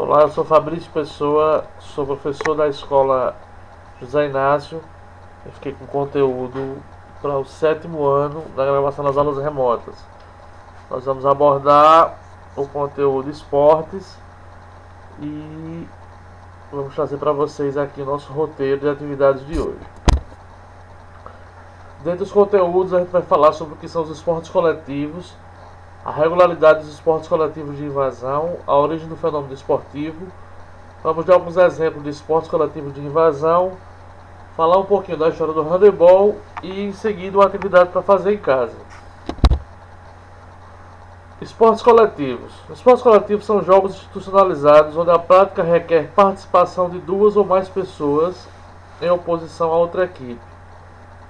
Olá, eu sou Fabrício Pessoa, sou professor da escola José Inácio. Eu fiquei com conteúdo para o 7º ano da gravação das aulas remotas. Nós vamos abordar o conteúdo esportes e vamos trazer para vocês aqui o nosso roteiro de atividades de hoje. Dentre os conteúdos, a gente vai falar sobre o que são os esportes coletivos, a regularidade dos esportes coletivos de invasão, a origem do fenômeno esportivo. Vamos dar alguns exemplos de esportes coletivos de invasão, falar um pouquinho da história do handebol e em seguida uma atividade para fazer em casa. Esportes coletivos. Esportes coletivos são jogos institucionalizados onde a prática requer participação de duas ou mais pessoas em oposição a outra equipe.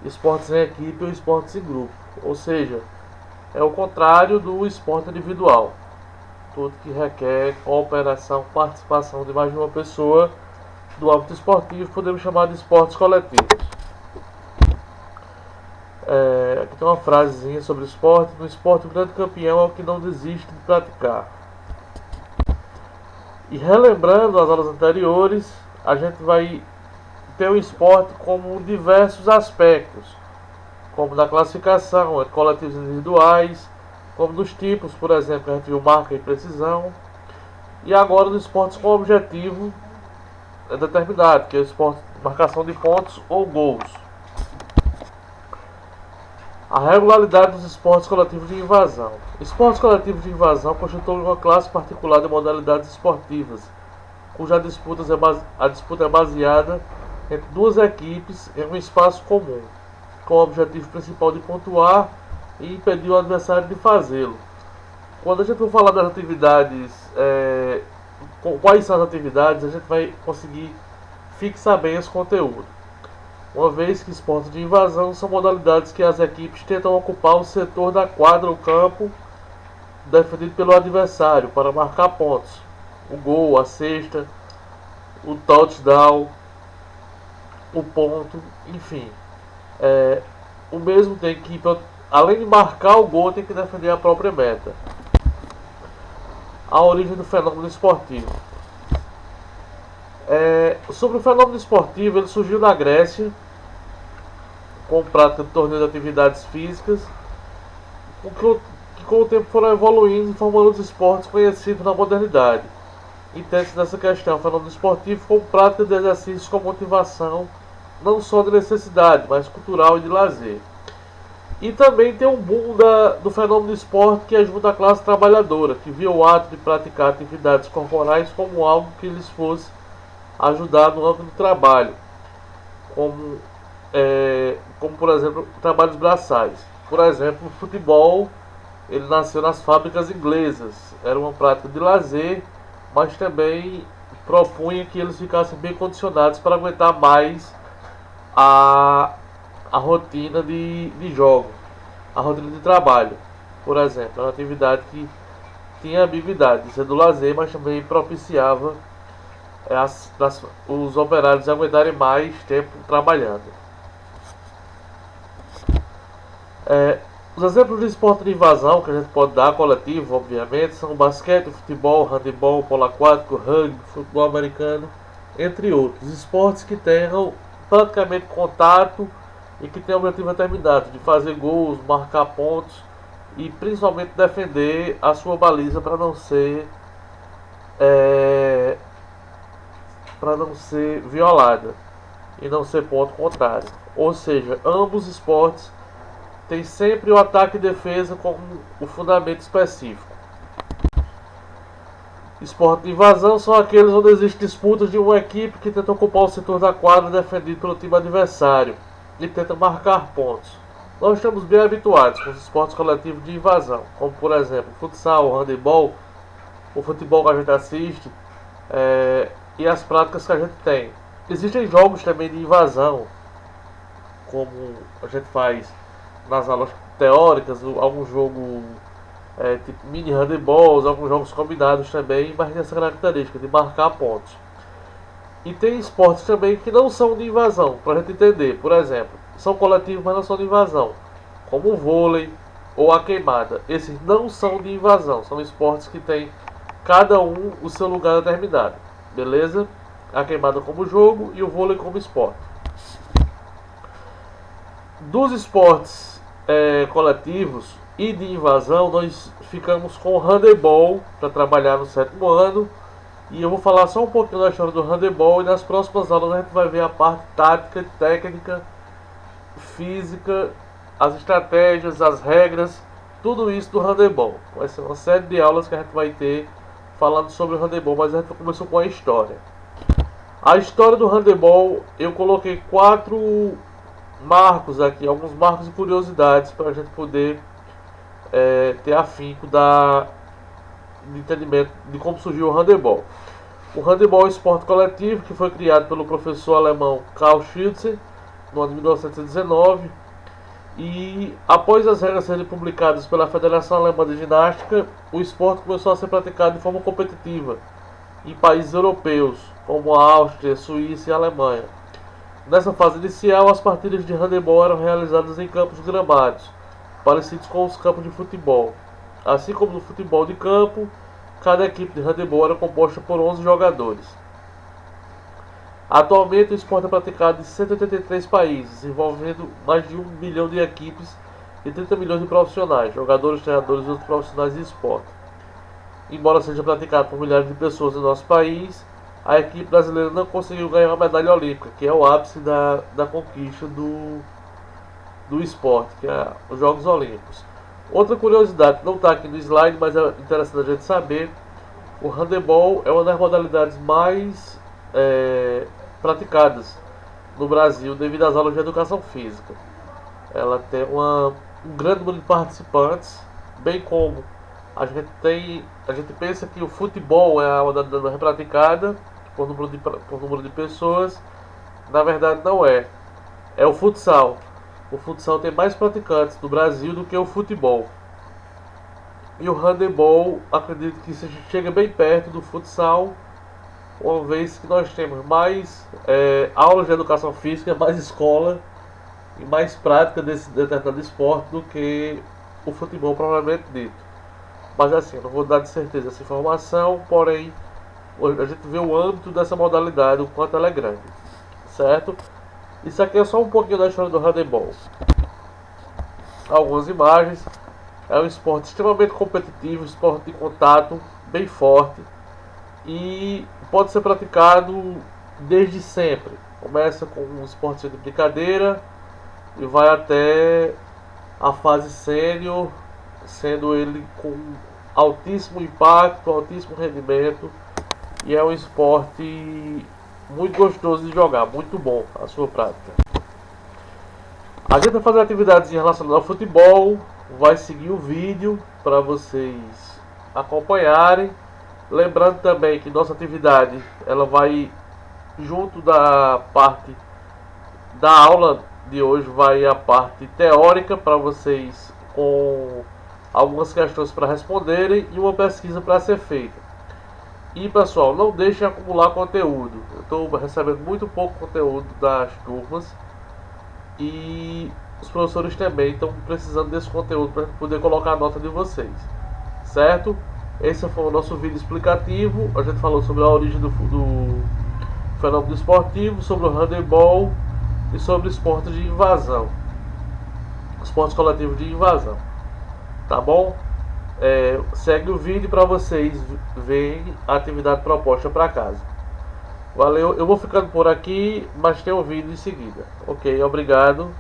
Esportes em equipe ou esportes em grupo, ou seja, é o contrário do esporte individual. Tudo que requer cooperação, participação de mais de uma pessoa do âmbito esportivo podemos chamar de esportes coletivos. Aqui tem uma frasezinha sobre esporte. No esporte, o grande campeão é o que não desiste de praticar. E relembrando as aulas anteriores, a gente vai ter o esporte como diversos aspectos, como na classificação, coletivos individuais, como nos tipos, por exemplo, a gente viu marca e precisão. E agora nos esportes com objetivo determinado, que é o esporte de marcação de pontos ou gols. A regularidade dos esportes coletivos de invasão. Esportes coletivos de invasão constituem uma classe particular de modalidades esportivas, cuja disputa é baseada entre duas equipes em um espaço comum, com o objetivo principal de pontuar e impedir o adversário de fazê-lo. Quando a gente for falar das atividades, quais são as atividades, a gente vai conseguir fixar bem esse conteúdo. Uma vez que esportes de invasão são modalidades que as equipes tentam ocupar o setor da quadra ou campo defendido pelo adversário para marcar pontos. O gol, a cesta, o touchdown, o ponto, enfim. O mesmo tem que, além de marcar o gol, tem que defender a própria meta. A origem do fenômeno esportivo. Sobre o fenômeno esportivo, ele surgiu na Grécia, com prática de torneio de atividades físicas, que com o tempo foram evoluindo e formando os esportes conhecidos na modernidade. Entende-se nessa questão o fenômeno esportivo como prática de exercícios com motivação não só de necessidade, mas cultural e de lazer. E também tem um boom do fenômeno esporte que ajuda a classe trabalhadora, que via o ato de praticar atividades corporais como algo que lhes fosse ajudar no âmbito do trabalho, como por exemplo trabalhos braçais. Por exemplo, o futebol, ele nasceu nas fábricas inglesas, era uma prática de lazer, mas também propunha que eles ficassem bem condicionados para aguentar mais a rotina de jogo, a rotina de trabalho. Por exemplo, é uma atividade que tinha a ambiguidade de ser do lazer, mas também propiciava os operários aguentarem mais tempo trabalhando. Os exemplos de esporte de invasão que a gente pode dar, coletivo, obviamente, são basquete, futebol, handebol, polo aquático, rugby, futebol americano, entre outros. Esportes que tenham praticamente contato e que tenham o objetivo determinado de fazer gols, marcar pontos e principalmente defender a sua baliza para não ser violada e não ser ponto contrário. Ou seja, ambos os esportes têm sempre o ataque e defesa como o fundamento específico. Esporte de invasão são aqueles onde existem disputas de uma equipe que tenta ocupar o setor da quadra defendido pelo time adversário e tenta marcar pontos. Nós estamos bem habituados com os esportes coletivos de invasão, como por exemplo futsal, handebol, o futebol que a gente assiste e as práticas que a gente tem. Existem jogos também de invasão, como a gente faz nas aulas teóricas, algum jogo tipo mini handballs, alguns jogos combinados também, mas tem essa característica de marcar pontos. E tem esportes também que não são de invasão, para a gente entender. Por exemplo, são coletivos, mas não são de invasão, como o vôlei ou a queimada. Esses não são de invasão, são esportes que têm cada um o seu lugar determinado, beleza? A queimada como jogo e o vôlei como esporte. Dos esportes coletivos e de invasão, nós ficamos com o handebol para trabalhar no 7º ano. E eu vou falar só um pouquinho da história do handebol, e nas próximas aulas a gente vai ver a parte tática, técnica, física, as estratégias, as regras, tudo isso do handebol. Vai ser uma série de aulas que a gente vai ter falando sobre o handebol, mas a gente começou com a história. A história do handebol, eu coloquei 4 marcos aqui, alguns marcos e curiosidades para a gente poder ter afinco de entendimento de como surgiu o handebol. O handebol é um esporte coletivo que foi criado pelo professor alemão Karl Schütze no ano de 1919, e após as regras serem publicadas pela Federação Alemã de Ginástica, o esporte começou a ser praticado de forma competitiva em países europeus como a Áustria, Suíça e Alemanha. Nessa fase inicial, as partidas de handebol eram realizadas em campos gramados, parecidos com os campos de futebol. Assim como no futebol de campo, cada equipe de handebol era composta por 11 jogadores. Atualmente, o esporte é praticado em 183 países, envolvendo mais de 1 milhão de equipes e 30 milhões de profissionais, jogadores, treinadores e outros profissionais de esporte. Embora seja praticado por milhares de pessoas no nosso país, a equipe brasileira não conseguiu ganhar uma medalha olímpica, que é o ápice da conquista do esporte, que é os Jogos Olímpicos. Outra curiosidade, que não está aqui no slide, mas é interessante a gente saber, o handebol é uma das modalidades mais praticadas no Brasil devido às aulas de educação física. Ela tem um grande número de participantes, bem como a gente pensa que o futebol é a modalidade mais praticada por número de pessoas. Na verdade não é. É o futsal. O futsal tem mais praticantes no Brasil do que o futebol. E o handebol, acredito que chega bem perto do futsal, uma vez que nós temos mais aulas de educação física, mais escola e mais prática desse determinado esporte do que o futebol propriamente dito. Mas assim, eu não vou dar de certeza essa informação, porém a gente vê o âmbito dessa modalidade, o quanto ela é grande, certo? Isso aqui é só um pouquinho da história do handebol. Algumas imagens. É um esporte extremamente competitivo, esporte de contato, bem forte, e pode ser praticado desde sempre. Começa com um esporte de brincadeira e vai até a fase sênior, sendo ele com altíssimo impacto, altíssimo rendimento, e é um esporte muito gostoso de jogar, muito bom a sua prática. A gente vai fazer atividades relacionadas ao futebol, vai seguir o vídeo para vocês acompanharem. Lembrando também que nossa atividade ela vai junto da parte da aula de hoje, vai a parte teórica para vocês com algumas questões para responderem e uma pesquisa para ser feita. E pessoal, não deixem acumular conteúdo. Eu estou recebendo muito pouco conteúdo das turmas e os professores também estão precisando desse conteúdo para poder colocar a nota de vocês, certo? Esse foi o nosso vídeo explicativo. A gente falou sobre a origem do fenômeno esportivo, sobre o handebol e sobre esportes de invasão, esportes coletivos de invasão, tá bom? Segue o vídeo para vocês verem a atividade proposta para casa. Valeu, eu vou ficando por aqui, mas tem um vídeo em seguida. Ok, obrigado.